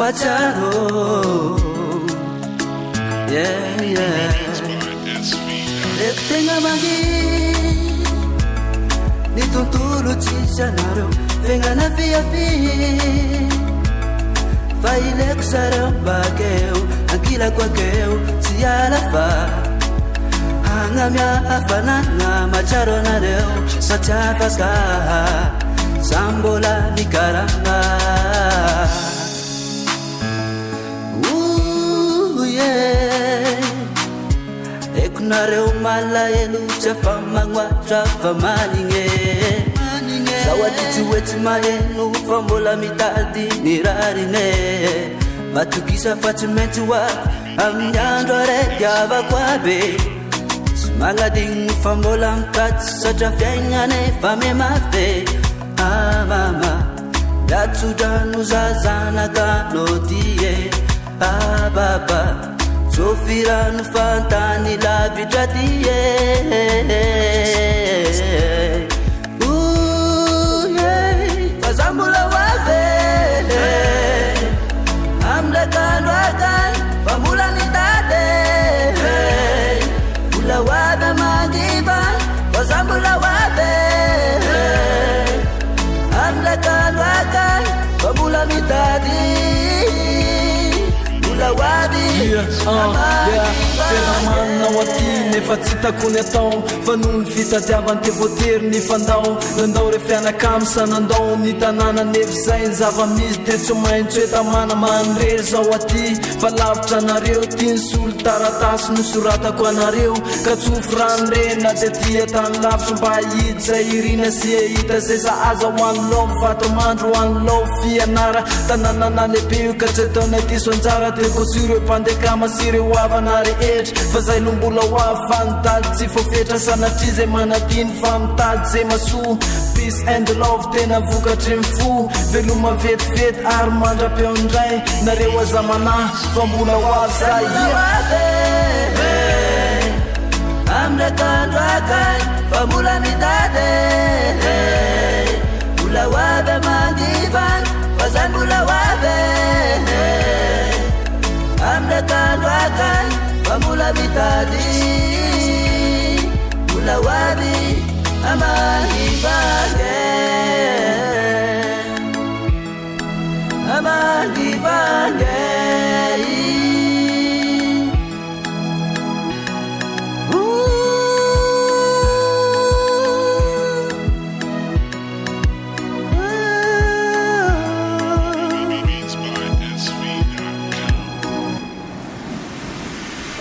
machado. Yeah, yeah. Tenga magi ni tuntulu chisanaro venga na via faile kusara bakeu akila kwakeu sialafa angamya afanana macharo na leo sachafaka sambola nikaranga. Ekunareu mala elucha famangwa trafamaninge sawatituweti maenu fambola mitadi nirarine matukisa fatimentuwa amnyandore yava kwabe smagading fambola mkati satrafyengane fame mafe mama datsudanuzazana kanodie baba Sofira nufantani la vitratie. Fazambula wave amle kanwakan famula nitade ula wave magivan fazambula wave amle kanwakan famula nitade. Tena manna wati nefa tsy hitako ny atao fa noho ny fitadiavany te voatery ny fandao nandao re fianakamy nandao ny tanàna nefa zay ny zava-misy de tsy maintsy hoe tamana manrery zao aty fa lavitra anareo tia ny solo taratasy nosoratako anareo ka tsofo ranyrena de tia tany lavitra mba hity zay irina sy hita zay za aza ho any lao mivatomandro ho any lao fianara tanànana lehibe io ka tsy ataona ty soanjara de kosireo mpandekama sy ireo avana rehetra fa zay no mbola ho avy fa nitady tsy fofetra sanatria zay manadiny fa mitady zay masoa peace and love tena vokatry ny fo veloma vetivety ary mandra-peo indray nareo azamana fa mbola ho avy zay amle kandrakan fa mbola mitady mbola ho avy mandivan fa zany mbola ho avy amle kandrakan fa mbola mitady mbola ho avy amandivange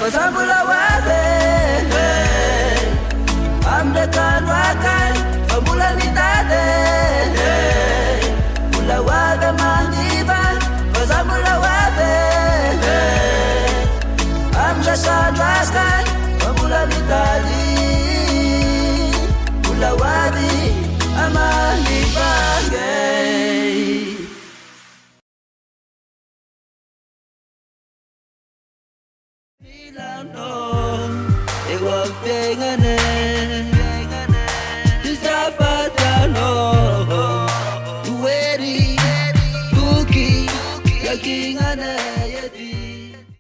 Fazambula wave amle kanwakan fambula nitade mula wave mandivan fazambula wave amle kanwakan fambula nitade mula wave amandivange. King and